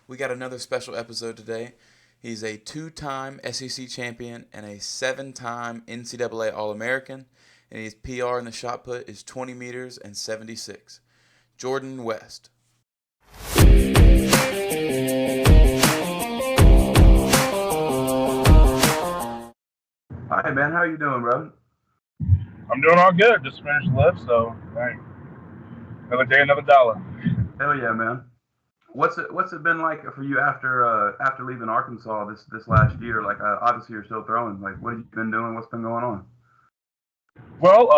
We got another special episode today. He's a two-time SEC champion and a seven-time NCAA All-American, and his PR in the shot put is 20 meters and 76. Jordan West. Hi man, how you doing, bro? I'm doing all good. Just finished lift, so hey, another day, another dollar. Hell yeah, man. What's it been like for you after leaving Arkansas this last year? Like, obviously you're still throwing. Like, what have you been doing? What's been going on? Well,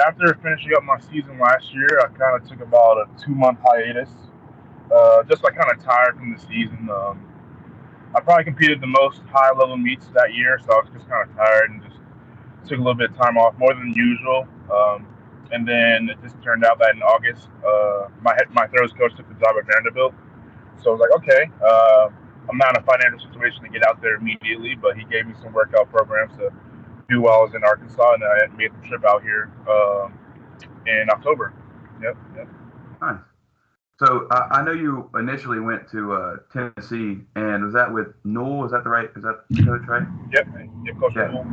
after finishing up my season last year, I kind of took about a 2 month hiatus. Just like kind of tired from the season. I probably competed the most high level meets that year, so I was just kind of tired and just took a little bit of time off, more than usual. And then it just turned out that in August, my throws coach took the job at Vanderbilt. So I was like, okay, I'm not in a financial situation to get out there immediately, but he gave me some workout programs to do while I was in Arkansas, and I made the trip out here in October. Yep, yep, Nice. So I know you initially went to Tennessee, and was that with Newell? Is that the coach, right? yep, yep, Coach Yeah. Newell.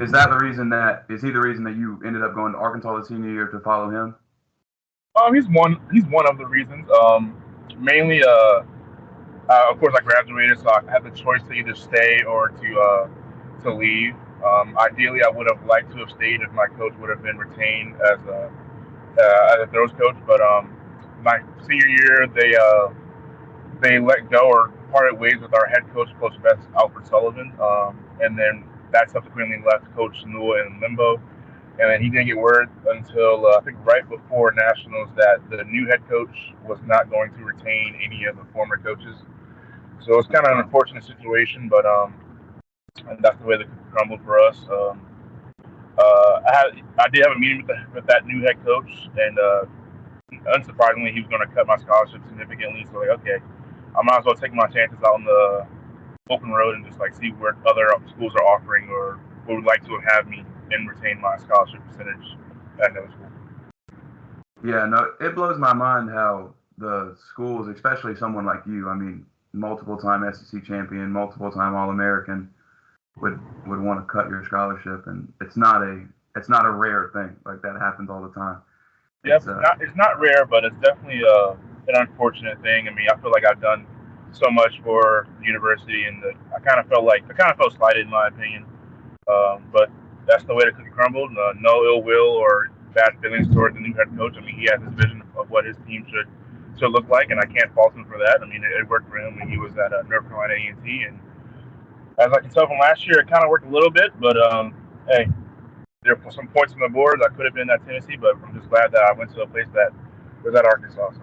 Is he the reason that you ended up going to Arkansas the senior year to follow him? He's one of the reasons. Mainly, of course, I graduated, so I had the choice to either stay or to leave. Ideally, I would have liked to have stayed if my coach would have been retained as a throws coach. But my senior year, they let go or parted ways with our head coach, Coach Bess Alfred Sullivan, and then that subsequently left Coach Newell in limbo. And then he didn't get word until I think right before nationals that the new head coach was not going to retain any of the former coaches. So it's kind of an Oh, unfortunate situation, but and that's the way the cookie crumbled for us. I did have a meeting with that new head coach, and unsurprisingly, he was going to cut my scholarship significantly. So like, okay, I might as well take my chances out on the open road and just like see where other schools are offering or would like to have me and retain my scholarship percentage at another school. yeah. No, it blows my mind how the schools, especially someone like you, I mean, multiple time SEC champion, multiple time All American, would want to cut your scholarship, and it's not a rare thing. Like that happens all the time. Yeah, It's it's not rare, but it's definitely an unfortunate thing. I mean, I feel like I've done so much for the university, and I kind of felt slighted in my opinion. But that's the way the cookie crumbled. No ill will or bad feelings towards the new head coach. I mean, he has his vision of what his team should look like, and I can't fault him for that. I mean, it worked for him when he was at North Carolina A&T, and as I can tell from last year, it kind of worked a little bit. But hey, there were some points on the board that could have been at Tennessee, but I'm just glad that I went to a place that was at Arkansas. So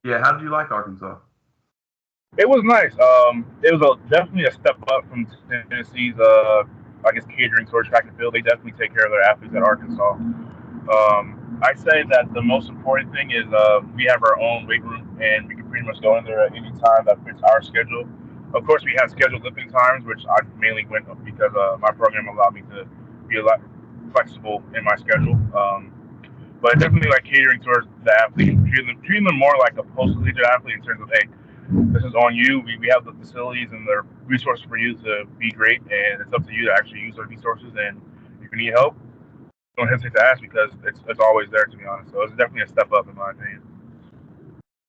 Yeah. How did you like Arkansas? it was nice. It was definitely a step up from Tennessee's, I guess, catering towards track and field. They definitely take care of their athletes at Arkansas. I say that the most important thing is we have our own weight room, and we can pretty much go in there at any time that fits our schedule. Of course, we have scheduled lifting times, which I mainly went because my program allowed me to be a lot flexible in my schedule. But definitely like catering towards the athlete, treating them more like a post-collegiate athlete in terms of, hey, this is on you. We have the facilities and the resources for you to be great, and it's up to you to actually use those resources. And if you need help, don't hesitate to ask because it's always there, to be honest. So it's definitely a step up in my opinion.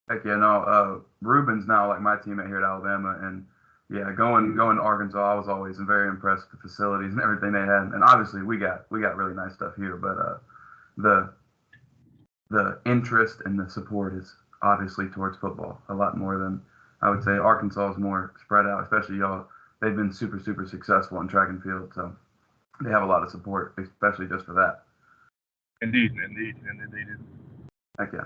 Heck yeah, no. Ruben's now like my teammate here at Alabama, and yeah, going to Arkansas, I was always very impressed with the facilities and everything they had. And obviously, we got really nice stuff here, but the the interest and the support is obviously towards football a lot more than I would say Arkansas is more spread out. Especially y'all, they've been super successful in track and field, so they have a lot of support, especially just for that. Indeed. Heck yeah.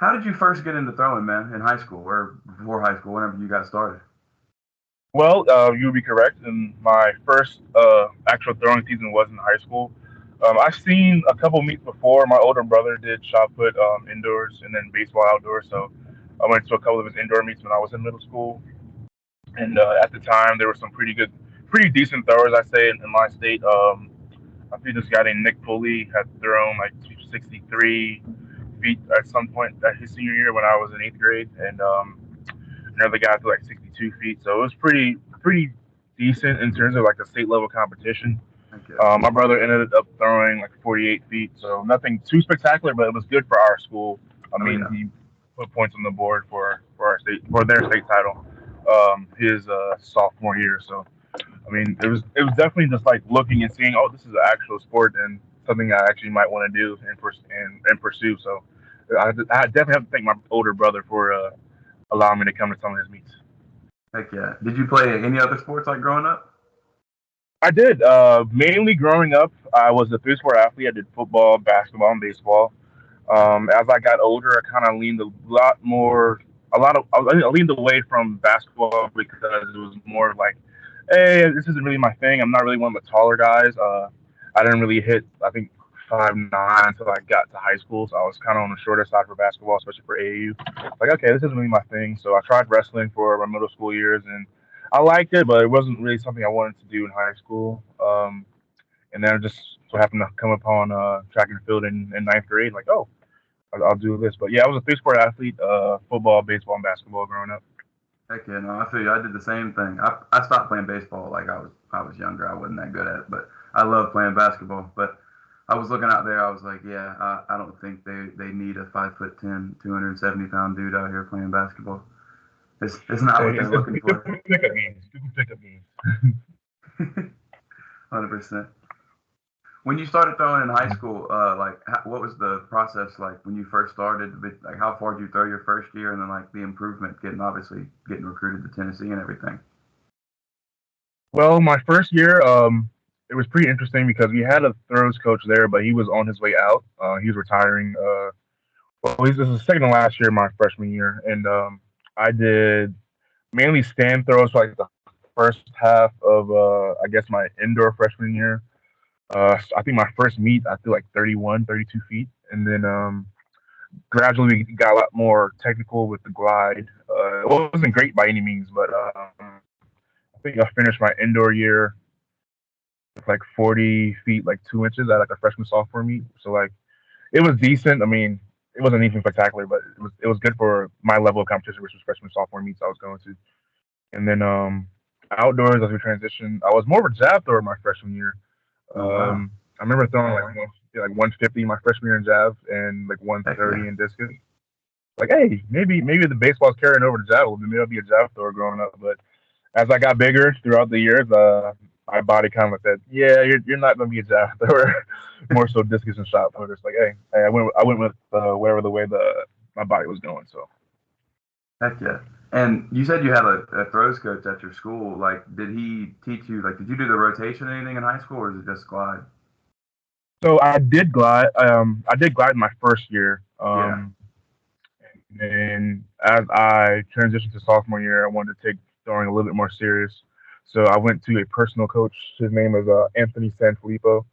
How did you first get into throwing, man? In high school or before high school, whenever you got started? Well, you would be correct. And my first actual throwing season was in high school. I've seen a couple meets before. My older brother did shot put indoors and then baseball outdoors. So I went to a couple of his indoor meets when I was in middle school. And at the time, there were some pretty decent throwers, I say, in my state. I think this guy named Nick Pulley had thrown like 263 feet at some point at his senior year when I was in eighth grade. And Another guy threw like 62 feet. So it was pretty decent in terms of like the state level competition. Okay. My brother ended up throwing like 48 feet, so nothing too spectacular, but it was good for our school. I mean, yeah. he put points on the board for their state title his sophomore year. So I mean, it was definitely just like looking and seeing, oh, this is an actual sport and something I actually might want to do and pursue. So I definitely have to thank my older brother for allowing me to come to some of his meets. Heck yeah. Did you play any other sports like growing up? I did. Mainly growing up, I was a three-sport athlete. I did football, basketball, and baseball. As I got older, I kind of leaned I leaned away from basketball because it was more like, hey, this isn't really my thing. I'm not really one of the taller guys. I didn't really hit, I think, 5'9" until I got to high school. So I was kind of on the shorter side for basketball, especially for AAU. Like, okay, this isn't really my thing. So I tried wrestling for my middle school years, and I liked it, but it wasn't really something I wanted to do in high school. And then I just so happened to come upon track and field in ninth grade. Like, oh, I'll do this. But yeah, I was a three-sport athlete: football, baseball, and basketball growing up. Heck yeah, no, I feel you. I did the same thing. I stopped playing baseball like I was younger. I wasn't that good at it, but I love playing basketball. But I was looking out there. I was like, yeah, I don't think they need a 5'10", 270-pound dude out here playing basketball. It's not what they're looking for. Pickup games. People pick-up games. 100%. When you started throwing in high school, what was the process like when you first started? Like, how far did you throw your first year, and then like the improvement, getting recruited to Tennessee and everything? Well, my first year, it was pretty interesting because we had a throws coach there, but he was on his way out. He was retiring. This is the second to last year, my freshman year, and I did mainly stand throws for like the first half of I guess my indoor freshman year. I think my first meet I threw like 31, 32 feet, and then gradually we got a lot more technical with the glide. It wasn't great by any means, but I think I finished my indoor year with like 40 feet, like 2 inches at like a freshman sophomore meet. So like it was decent. I mean, it wasn't anything spectacular, but it was good for my level of competition, which was freshman sophomore meets I was going to. And then outdoors as we transitioned, I was more of a jab thrower my freshman year. Oh wow. I remember throwing like 150 my freshman year in jab and like 130 Yeah. in discus. Like, hey, maybe the baseball's carrying over to jab. Maybe I'll be a jab thrower growing up. But as I got bigger throughout the years, my body kind of said, yeah, you're not going to be a jab thrower. More so discus and shot put. It's like, hey, I went with wherever the way my body was going. So. Heck yeah. And you said you had a throws coach at your school. Like, did he teach you? Like, did you do the rotation or anything in high school, or is it just glide? So I did glide. I did glide my first year. Yeah. And as I transitioned to sophomore year, I wanted to take throwing a little bit more serious. So I went to a personal coach. His name is Anthony Sanfilippo.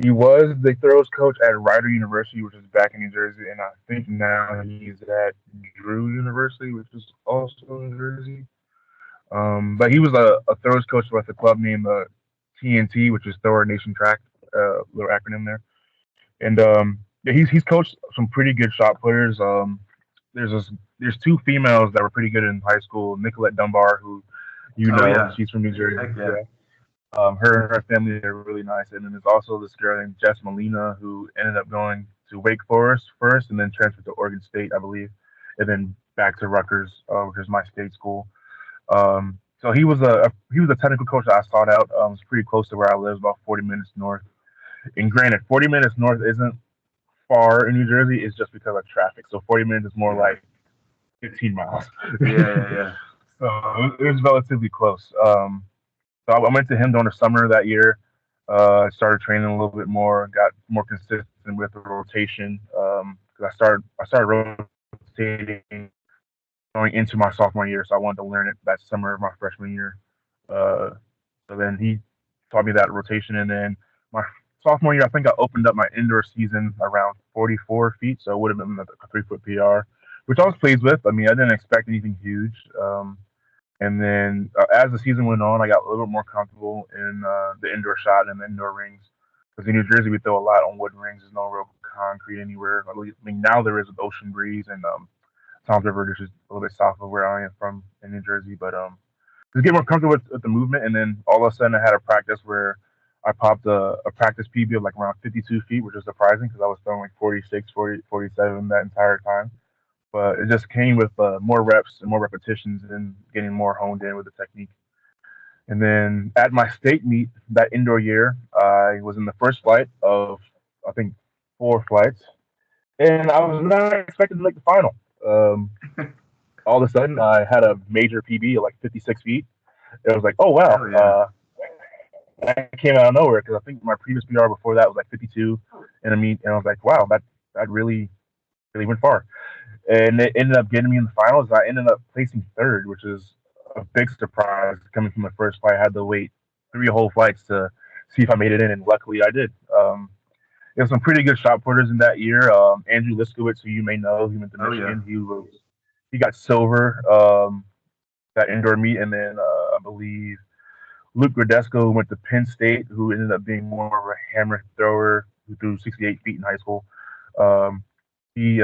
He was the throws coach at Rider University, which is back in New Jersey, and I think now he's at Drew University, which is also in New Jersey. But he was a throws coach with a club named TNT, which is Thrower Nation Track, little acronym there. And yeah, he's coached some pretty good shot players. There's two females that were pretty good in high school. Nicolette Dunbar, who Oh yeah. she's from New Jersey. Heck yeah. Her and her family are really nice. And then there's also this girl named Jess Molina who ended up going to Wake Forest first, and then transferred to Oregon State, I believe, and then back to Rutgers, which is my state school. So he was a technical coach that I sought out. It's pretty close to where I live, about 40 minutes north. And granted, 40 minutes north isn't far in New Jersey. It's just because of traffic. So 40 minutes is more like 15 miles. Yeah. So it was relatively close. So I went to him during the summer that year. Started training a little bit more, got more consistent with the rotation. Because I started rotating going into my sophomore year, so I wanted to learn it that summer of my freshman year. Uh, so then he taught me that rotation, and then my sophomore year, I think I opened up my indoor season around 44 feet, so it would have been a 3-foot PR, which I was pleased with. I mean, I didn't expect anything huge. And then as the season went on, I got a little bit more comfortable in the indoor shot and the indoor rings. Because in New Jersey, we throw a lot on wooden rings. There's no real concrete anywhere. I mean, now there is an ocean breeze, and Tom's River, which is a little bit south of where I am from in New Jersey. But just get more comfortable with the movement, and then all of a sudden I had a practice where I popped a practice PB of like around 52 feet, which was surprising because I was throwing like 46, 40, 47 that entire time. But it just came with more reps and more repetitions and getting more honed in with the technique. And then at my state meet that indoor year, I was in the first flight of, I think, 4 flights, and I was not expected to make the final. Um, all of a sudden, I had a major PB of like 56 feet. It was like, oh wow, Hell yeah. that came out of nowhere because I think my previous PR before that was like 52, and I was like, wow, that really went far, and it ended up getting me in the finals. I ended up placing third, which is a big surprise coming from the first flight. I had to wait 3 whole flights to see if I made it in, and luckily I did. There were some pretty good shot putters in that year. Andrew Liskowitz, who you may know, he went to Oh yeah. Michigan. He got silver that indoor meet, and then I believe Luke Gradesco, who went to Penn State, who ended up being more of a hammer thrower who threw 68 feet in high school. Um, he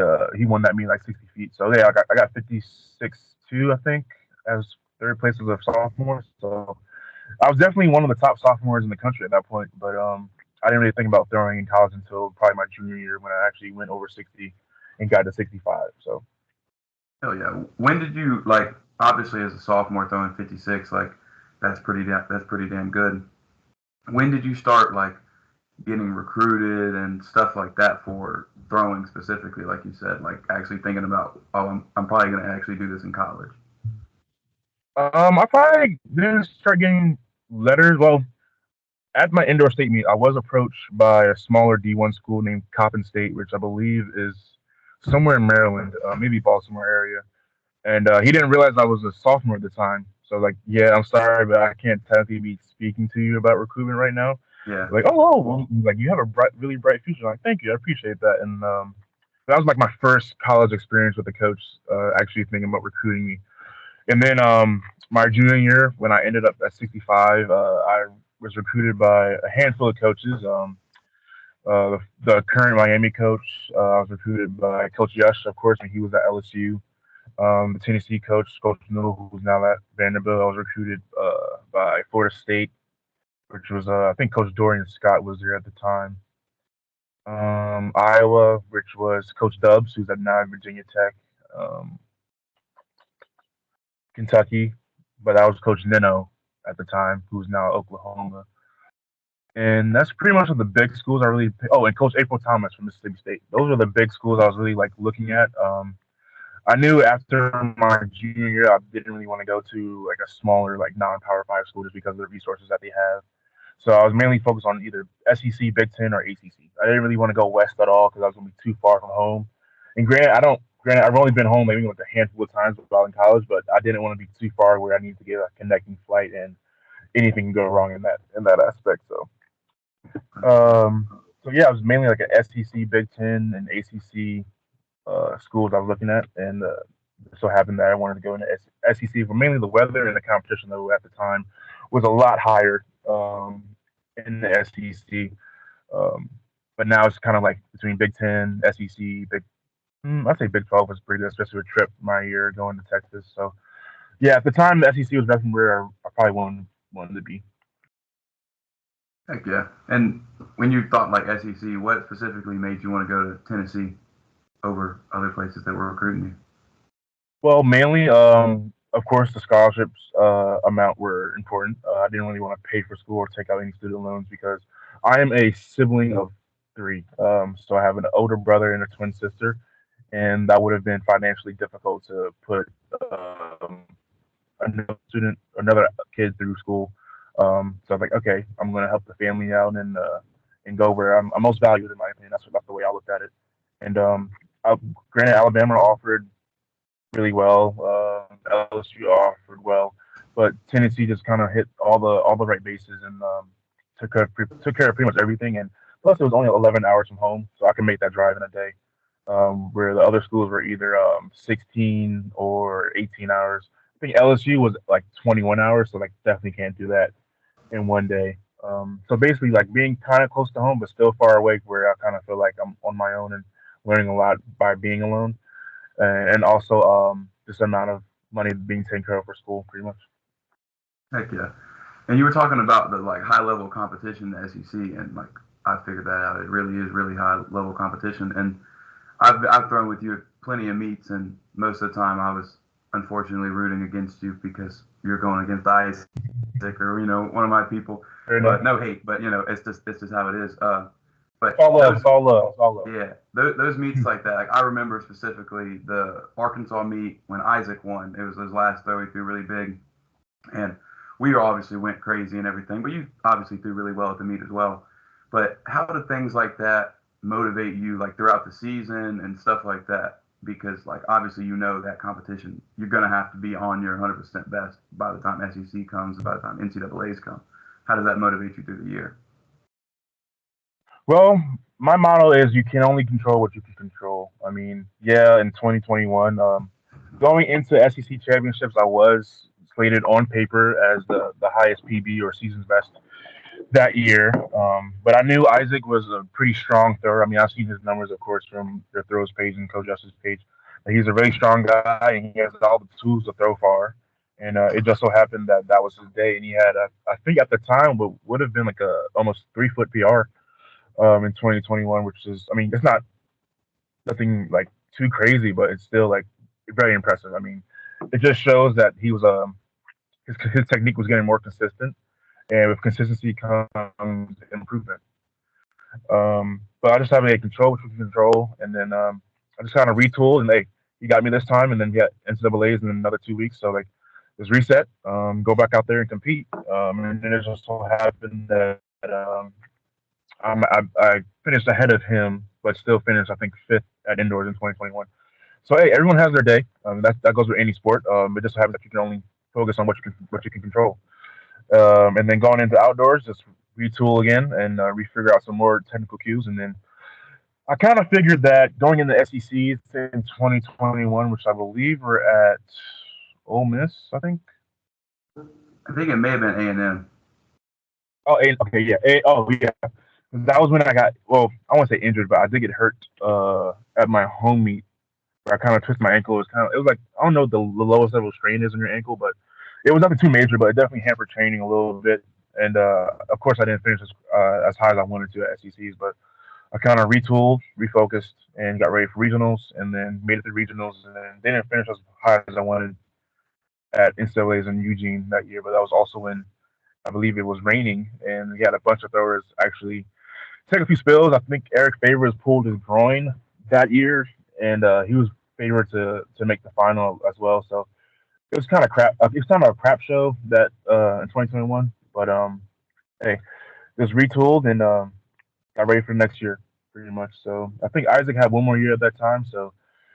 won that meet like 60 feet. So yeah, I got 56-2, I think, as third place as a sophomore. So I was definitely one of the top sophomores in the country at that point. But I didn't really think about throwing in college until probably my junior year when I actually went over 60 and got to 65. So Hell yeah. When did you like? Obviously, as a sophomore throwing 56, like that's pretty damn good. When did you start like getting recruited and stuff like that for throwing specifically, like you said, like actually thinking about, oh, I'm probably going to actually do this in college? I probably didn't start getting letters. Well, at my indoor state meet, I was approached by a smaller D1 school named Coppin State, which I believe is somewhere in Maryland, maybe Baltimore area. And he didn't realize I was a sophomore at the time. So like, yeah, I'm sorry, but I can't technically be speaking to you about recruitment right now. Yeah. Like, oh, well, like you have a really bright future. I'm like, thank you, I appreciate that. And that was like my first college experience with the coach, actually thinking about recruiting me. And then my junior year, when I ended up at 65, I was recruited by a handful of coaches. The current Miami coach, I was recruited by Coach Yush, of course, when he was at LSU. The Tennessee coach, Coach Newell, who's now at Vanderbilt. I was recruited by Florida State, which was, I think Coach Dorian Scott was there at the time. Iowa, which was Coach Dubs, who's at now Virginia Tech. Um, Kentucky, but that was Coach Nino at the time, who's now at Oklahoma. And that's pretty much what the big schools I really. Oh, and Coach April Thomas from Mississippi State. Those are the big schools I was really like looking at. I knew after my junior year I didn't really want to go to like a smaller like non-power five school just because of the resources that they have. So I was mainly focused on either SEC, Big Ten, or ACC. I didn't really want to go west at all because I was going to be too far from home. And granted, I've only been home maybe like a handful of times while in college, but I didn't want to be too far where I need to get a connecting flight and anything can go wrong in that aspect. So yeah, I was mainly like a SEC, Big Ten, and ACC schools I was looking at, and it so happened that I wanted to go into SEC for mainly the weather and the competition level at the time was a lot higher in the SEC. Um, but now it's kind of like between Big Ten, SEC, I'd say Big 12 was pretty good, especially with Trip my year going to Texas. So yeah, at the time the SEC was definitely where I probably wanted to be. Heck yeah. And when you thought like SEC, what specifically made you want to go to Tennessee over other places that were recruiting you? Well, mainly, of course, the scholarships amount were important. I didn't really want to pay for school or take out any student loans because I am a sibling of three. So I have an older brother and a twin sister, and that would have been financially difficult to put um, another kid through school. So I was like, okay, I'm going to help the family out and go where I'm most valued in my opinion. That's the way I looked at it. And I, granted, Alabama offered really well. LSU offered well, but Tennessee just kind of hit all the right bases and took care of pretty much everything. And plus, it was only 11 hours from home, so I could make that drive in a day. Where the other schools were either 16 or 18 hours. I think LSU was like 21 hours, so like definitely can't do that in one day. So basically, like being kind of close to home, but still far away, where I kind of feel like I'm on my own and learning a lot by being alone. and also just the amount of money being taken care of for school, pretty much. Heck yeah. And you were talking about the like high level competition in the SEC, and like I figured that out. It really is really high level competition, and I've thrown with you at plenty of meets, and most of the time I was unfortunately rooting against you because you're going against Isaac or one of my people. But no hate, but it's just how it is. But all love, all love, all love. Yeah, those meets like that. Like I remember specifically the Arkansas meet when Isaac won. It was his last throw. He threw really big, and we obviously went crazy and everything. But you obviously threw really well at the meet as well. But how do things like that motivate you, like throughout the season and stuff like that? Because like obviously that competition, you're gonna have to be on your 100% best by the time SEC comes, by the time NCAA's come. How does that motivate you through the year? Well, my motto is you can only control what you can control. I mean, yeah, in 2021, going into SEC championships, I was slated on paper as the highest PB or season's best that year. But I knew Isaac was a pretty strong thrower. I mean, I've seen his numbers, of course, from their throws page and Coach Justice's page. He's a very strong guy, and he has all the tools to throw far. And it just so happened that that was his day, and he had, I think, at the time, what would have been like a almost 3 foot PR in 2021, which is, I mean, it's not nothing like too crazy, but it's still like very impressive. I mean, it just shows that he was his technique was getting more consistent, and with consistency comes improvement. But I just have to control what you can control, and then I just kind of retool, and like he got me this time, and then we got NCAA's in another 2 weeks, so like just reset, go back out there and compete, and then it just so happened that I finished ahead of him, but still finished I think fifth at indoors in 2021. So hey, everyone has their day. That goes with any sport. It just happens that you can only focus on what you can control. And then going into outdoors, just retool again and refigure out some more technical cues. And then I kind of figured that going into SECs in 2021, which I believe we're at Ole Miss, I think. I think it may have been A&M. Oh, okay, yeah. Oh, yeah. That was when I got, well, I won't say injured, but I did get hurt at my home meet where I kind of twisted my ankle. It was like, I don't know what the lowest level strain is on your ankle, but it was nothing too major, but it definitely hampered training a little bit. And of course, I didn't finish as high as I wanted to at SECs, but I kind of retooled, refocused, and got ready for regionals, and then made it to regionals, and then didn't finish as high as I wanted at NCAA's in Eugene that year. But that was also when I believe it was raining, and we had a bunch of throwers actually take a few spills. I think Eric Favors pulled his groin that year, and he was favored to make the final as well. So it was kind of crap. It was kind of a crap show that in 2021. But hey, just retooled and got ready for next year, pretty much. So I think Isaac had one more year at that time. So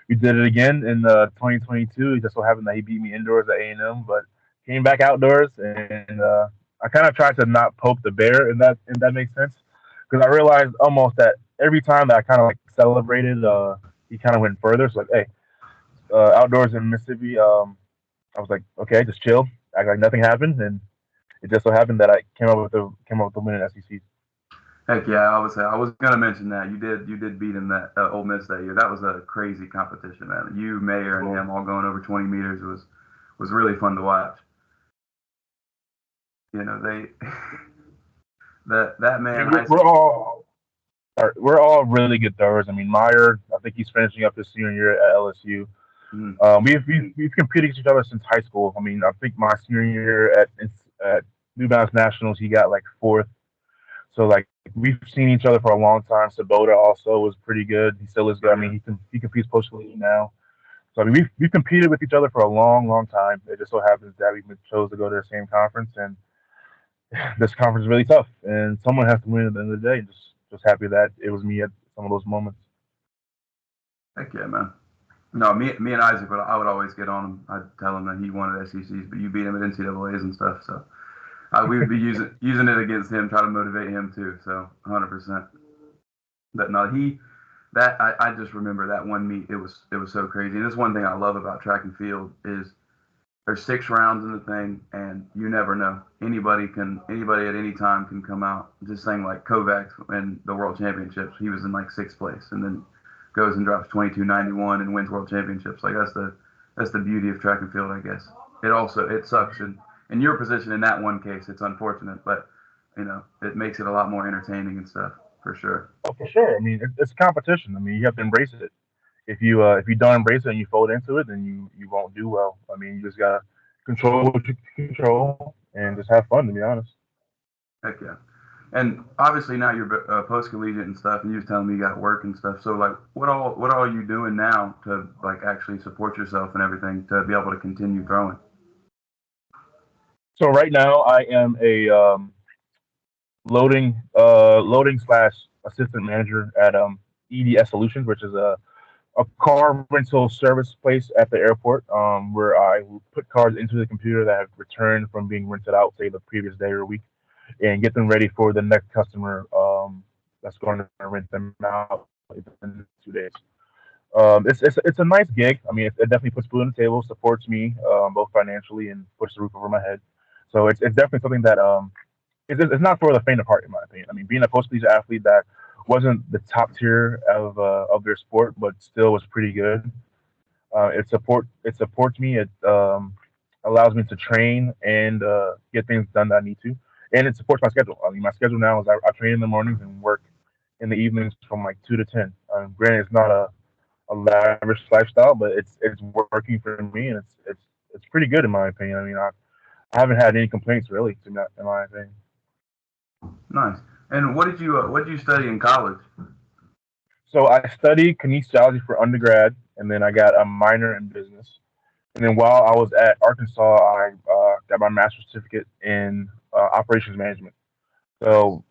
we did it again in 2022. It just so happened that he beat me indoors at A&M, but came back outdoors, and I kind of tried to not poke the bear, if that makes sense, because I realized almost that every time that I kind of like celebrated, he kind of went further. So like, hey, outdoors in Mississippi, I was like, okay, just chill, act like nothing happened, and it just so happened that I came up with the win in SEC. Heck yeah, I was gonna mention that you did beat him that Ole Miss that year. That was a crazy competition, man. You, Mayer, and him all going over 20 meters was really fun to watch. They that man. Yeah, we're all really good throwers. I mean, Meyer, I think he's finishing up his senior year at LSU. We've competed against each other since high school. I mean, I think my senior year at New Balance Nationals, he got like fourth. So like we've seen each other for a long time. Sabota also was pretty good. He still is good. I mean, he competes post collegiate now. So I mean, we've competed with each other for a long, long time. It just so happens that we chose to go to the same conference, and this conference is really tough. And someone has to win at the end of the day. Just happy that it was me at some of those moments. Heck yeah, man. No, me and Isaac, I would always get on him. I'd tell him that he wanted SECs, but you beat him at NCAA's and stuff. So we would be using it against him, try to motivate him too. So 100%. But no, I just remember that one meet. It was so crazy. And that's one thing I love about track and field is there's 6 rounds in the thing, and you never know. Anybody at any time can come out. Just saying, like Kovacs in the World Championships, he was in like 6th place, and then goes and drops 22.91 and wins world championships. Like that's the beauty of track and field, I guess. It sucks in your position in that one case. It's unfortunate, but it makes it a lot more entertaining and stuff for sure. Oh, for sure. I mean, it's competition. I mean, you have to embrace it. If you don't embrace it and you fold into it, then you won't do well. I mean, you just gotta control what you can control and just have fun. To be honest. Heck yeah. And obviously now you're post collegiate and stuff, and you was telling me you got work and stuff. So like, what all are you doing now to like actually support yourself and everything to be able to continue throwing? So right now I am a loading slash assistant manager at EDS Solutions, which is a car rental service place at the airport, where I put cars into the computer that have returned from being rented out, say the previous day or week, and get them ready for the next customer that's going to rent them out in 2 days. It's a nice gig. I mean, it definitely puts food on the table, supports me both financially and puts the roof over my head. So it's definitely something that it's not for the faint of heart, in my opinion. I mean, being a post collegiate athlete that wasn't the top tier of their sport, but still was pretty good. It supports me. It allows me to train and get things done that I need to, and it supports my schedule. I mean, my schedule now is I train in the mornings and work in the evenings from like 2 to 10. Granted, it's not a lavish lifestyle, but it's working for me, and it's pretty good in my opinion. I mean, I haven't had any complaints really, in my opinion. Nice. And what did you study in college? So I studied kinesiology for undergrad, and then I got a minor in business. And then while I was at Arkansas, I got my master's certificate in operations management. So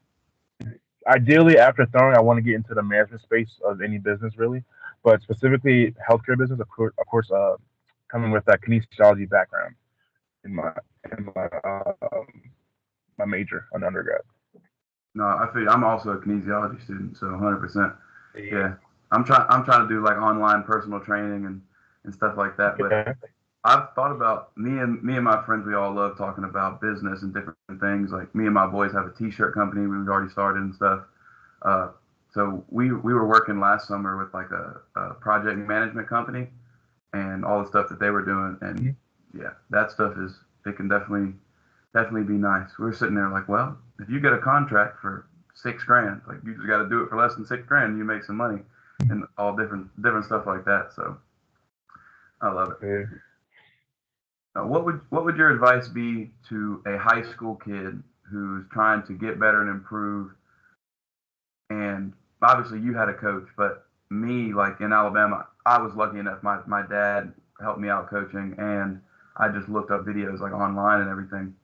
ideally, after throwing, I want to get into the management space of any business, really, but specifically healthcare business. Of course, coming with that kinesiology background in my major on undergrad. No, I feel I'm also a kinesiology student, so 100%. Yeah, I'm trying to do like online personal training and stuff like that. But Okay. I've thought about me and my friends. We all love talking about business and different things. Like me and my boys have a T-shirt company we've already started and stuff. Uh, so we were working last summer with like a project management company and all the stuff that they were doing. And yeah, that stuff it can definitely be nice. We were sitting there like, well, if you get a contract for $6,000, like you just got to do it for less than $6,000, and you make some money, and all different stuff like that. So I love it. Okay. What would your advice be to a high school kid who's trying to get better and improve? And obviously you had a coach, but me, like in Alabama, I was lucky enough. My dad helped me out coaching, and I just looked up videos like online and everything.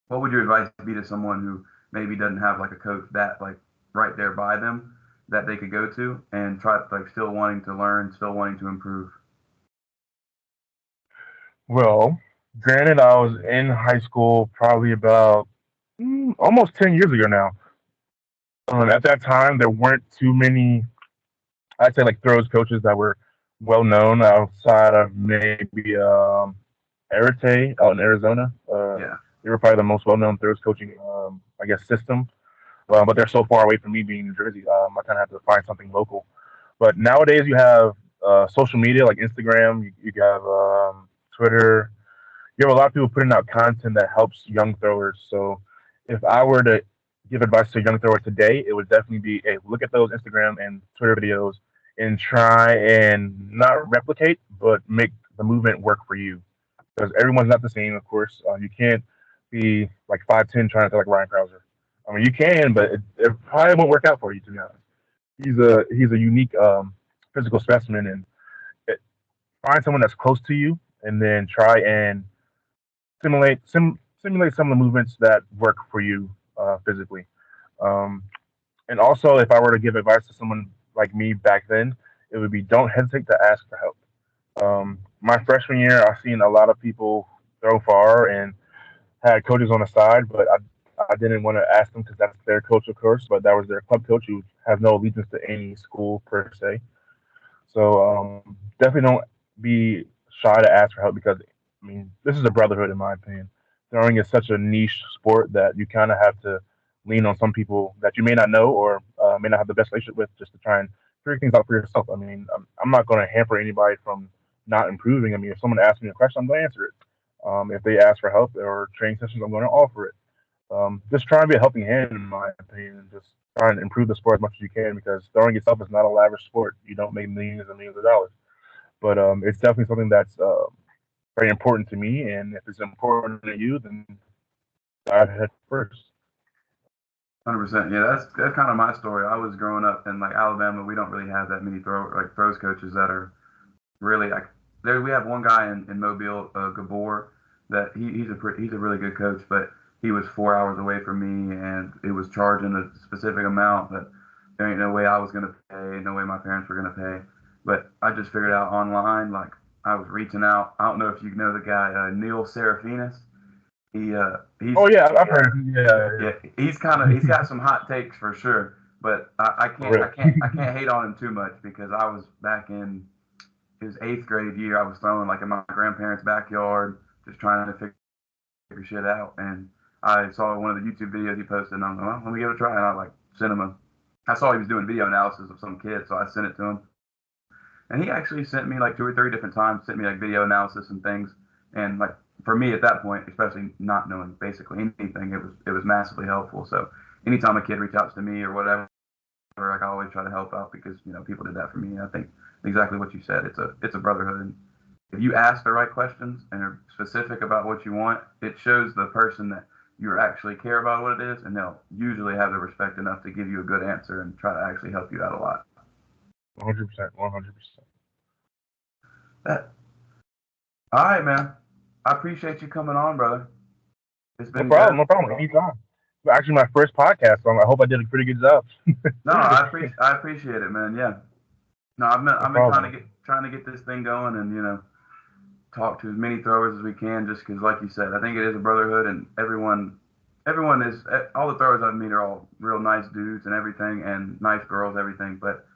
What would your advice be to someone who maybe doesn't have like a coach that like right there by them that they could go to and try like still wanting to learn, still wanting to improve? Well, granted, I was in high school probably about almost 10 years ago now. At that time, there weren't too many, I'd say, like throws coaches that were well known outside of maybe Arete out in Arizona. Yeah, They were probably the most well known throws coaching, I guess, system. But they're so far away from me being in New Jersey. I kind of have to find something local. But nowadays, you have social media like Instagram, you have Twitter. You have a lot of people putting out content that helps young throwers. So if I were to give advice to a young thrower today, it would definitely be, hey, look at those Instagram and Twitter videos and try and not replicate, but make the movement work for you. Because everyone's not the same, of course. You can't be like 5'10" trying to throw like Ryan Krauser. I mean, you can, but it probably won't work out for you, to be honest. He's a unique physical specimen, and it, find someone that's close to you, and then try and simulate some of the movements that work for you physically. Um, and also, if I were to give advice to someone like me back then, it would be don't hesitate to ask for help. My freshman year, I've seen a lot of people throw far and had coaches on the side, but I didn't want to ask them because that's their coach, of course, but that was their club coach who has no allegiance to any school per se. So definitely don't be shy to ask for help because I mean this is a brotherhood in my opinion. Throwing is such a niche sport that you kind of have to lean on some people that you may not know or may not have the best relationship with just to try and figure things out for yourself. I mean, I'm not going to hamper anybody from not improving. I mean, if someone asks me a question, I'm going to answer it. If they ask for help or training sessions, I'm going to offer it. Just try and be a helping hand, in my opinion, and just try and improve the sport as much as you can, because throwing itself is not a lavish sport. You don't make millions and millions of dollars. But it's definitely something that's very important to me. And if it's important to you, then dive head first. 100%. Yeah, that's kind of my story. I was growing up in like Alabama. We don't really have that many throws coaches that are really like. There we have one guy in Mobile, Gabor, that he's a really good coach, but he was 4 hours away from me, and it was charging a specific amount that there ain't no way I was gonna pay, no way my parents were gonna pay. But I just figured out online, like I was reaching out. I don't know if you know the guy Neil Serafinas. He's Oh yeah, I've heard. Yeah. yeah, he's got some hot takes for sure, but I can't hate on him too much because I was back in his 8th grade year. I was throwing like in my grandparents' backyard, just trying to figure shit out, and I saw one of the YouTube videos he posted, and I'm like, well, let me give it a try, and I like sent him a. I saw he was doing video analysis of some kid, so I sent it to him, and he actually sent me like 2 or 3 different times, sent me like video analysis and things, and like for me at that point, especially not knowing basically anything, it was massively helpful. So anytime a kid reaches out to me or whatever, like I always try to help out because people did that for me. I think exactly what you said. It's a brotherhood, and if you ask the right questions and are specific about what you want, it shows the person that you actually care about what it is, and they'll usually have the respect enough to give you a good answer and try to actually help you out a lot. 100%. 100%. That, all right, man. I appreciate you coming on, brother. It's No been problem. good. No problem. Anytime. It's actually my first podcast, so I hope I did a pretty good job. No, I appreciate it, man. Yeah. No, I've been trying to get this thing going, and talk to as many throwers as we can, just because, like you said, I think it is a brotherhood, and everyone is all the throwers I've met are all real nice dudes and everything, and nice girls, everything. But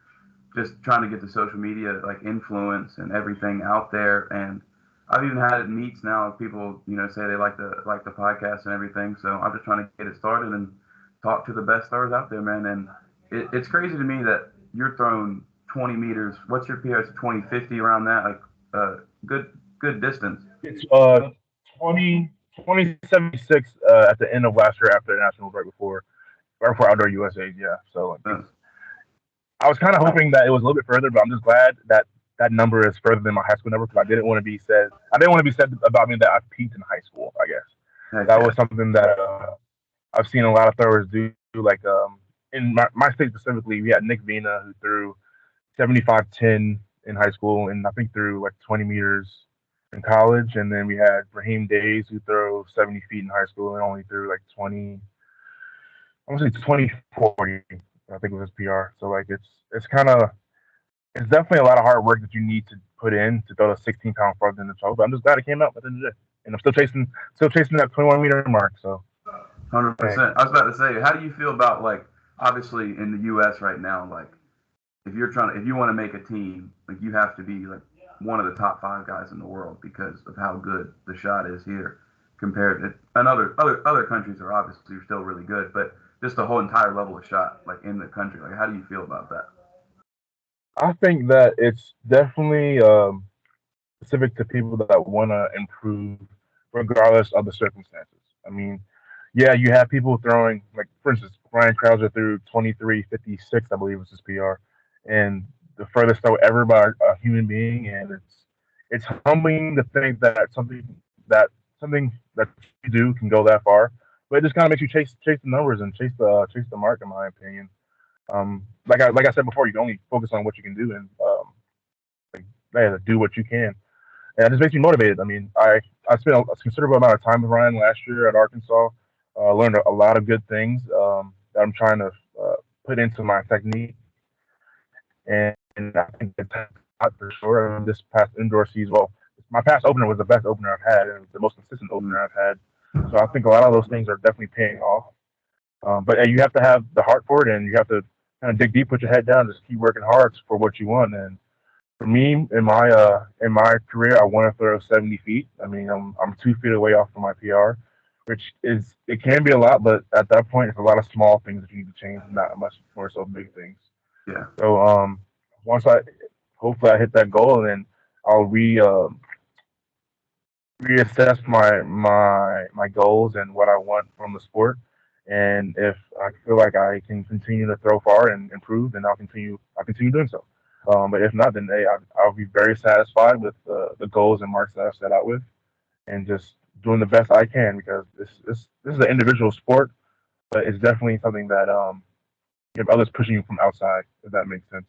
just trying to get the social media like influence and everything out there, and I've even had it in meets now. People say they like the podcast and everything, so I'm just trying to get it started and talk to the best throwers out there, man. And it's crazy to me that you're throwing 20 meters. What's your PS 2050 around that? Like good distance. It's 2076 at the end of last year after the Nationals, right before Outdoor USA. Yeah, so I was kind of hoping that it was a little bit further, but I'm just glad that that number is further than my high school number, because I didn't want to be said about me that I peaked in high school. I guess that was something that I've seen a lot of throwers do. Like in my state specifically, we had Nick Vina, who threw 75-10 in high school, and I think threw like 20 meters in college. And then we had Raheem Days, who threw 70 feet in high school and only threw like 20. I want to say 2040. I think it was his PR. So like it's definitely a lot of hard work that you need to put in to throw a 16-pound farther than the 12. But I'm just glad it came out at the end of the day, and I'm still chasing that 21-meter mark. So 100%. I was about to say, how do you feel about, like, obviously in the U.S. right now, like if you want to make a team, like you have to be like one of the top 5 guys in the world because of how good the shot is here compared to, and other countries are obviously still really good, but just the whole entire level of shot like in the country. Like, how do you feel about that? I think that it's definitely specific to people that want to improve regardless of the circumstances. I mean, yeah, you have people throwing, like, for instance, Ryan Krauser threw 23:56, I believe was his PR, and the furthest throw ever by a human being. And it's humbling to think that something that you do can go that far. But it just kind of makes you chase the numbers and chase the mark, in my opinion. Like I said before, you can only focus on what you can do, and do what you can. And it just makes me motivated. I mean, I spent a considerable amount of time with Ryan last year at Arkansas. Learned a lot of good things that I'm trying to put into my technique, and I think it's for sure. I mean, this past indoor season, well, my past opener was the best opener I've had, and the most consistent opener I've had. So I think a lot of those things are definitely paying off. But you have to have the heart for it, and you have to kind of dig deep, put your head down, just keep working hard for what you want. And for me, in my career, I want to throw 70 feet. I mean, I'm 2 feet away off from my PR, which it can be a lot, but at that point, it's a lot of small things that you need to change, not much more so big things. Yeah. So once hopefully I hit that goal, and then I'll reassess my goals and what I want from the sport. And if I feel like I can continue to throw far and improve, then I'll continue doing so. But if not, then hey, I'll be very satisfied with the goals and marks that I've set out with, and just doing the best I can, because this is an individual sport, but it's definitely something that you have others pushing you from outside, if that makes sense.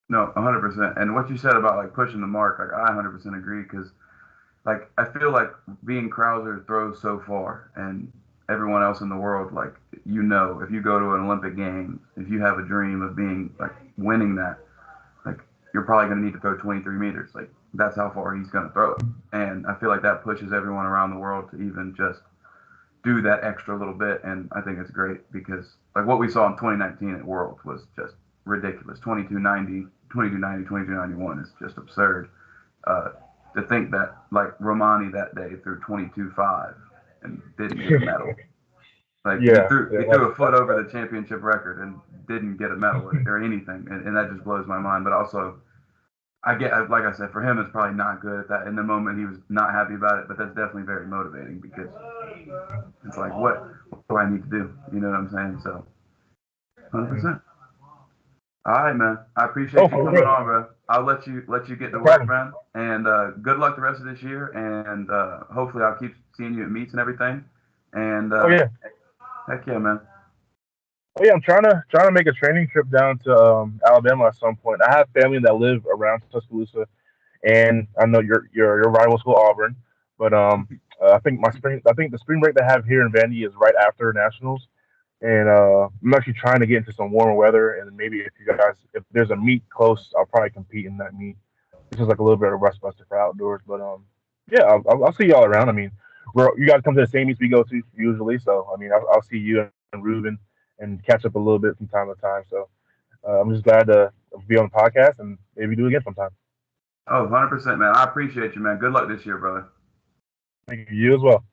No, 100%. And what you said about like pushing the mark, like I 100% agree because like I feel like being Krauser throws so far, and everyone else in the world, like if you go to an Olympic game, if you have a dream of being like winning that, like you're probably going to need to throw 23 meters. Like that's how far he's going to throw it, and I feel like that pushes everyone around the world to even just do that extra little bit, and I think it's great because like what we saw in 2019 at Worlds was just ridiculous. 2290, 2290, 2291 is just absurd. Uh, to think that like Romani that day threw 22.5 and didn't get a medal. Like he Yeah, threw yeah, he threw a foot over the championship record and didn't get a medal or anything, and that just blows my mind. But also, I get like I said, for him it's probably not good at that in the moment he was not happy about it, but that's definitely very motivating because it's like what do I need to do? You know what I'm saying? So 100%. All right, man. I appreciate oh, you for coming real, on, bro. I'll let you get no to work, problem. man. And good luck the rest of this year. And hopefully, I'll keep seeing you at meets and everything. And Oh yeah, heck yeah, man. oh yeah. I'm trying to make a training trip down to Alabama at some point. I have family that live around Tuscaloosa, and I know your rival school Auburn, but I think the spring break they have here in Vandy is right after nationals, and I'm actually trying to get into some warmer weather, and maybe if there's a meet close, I'll probably compete in that meet. It's just like a little bit of rust buster for outdoors, but yeah, I'll see y'all around. I mean, you guys come to the same meets we go to usually, so I mean, I'll see you and Ruben and catch up a little bit from time to time. So I'm just glad to be on the podcast and maybe do it again sometime. Oh, 100%, man. I appreciate you, man. Good luck this year, brother. Thank you as well.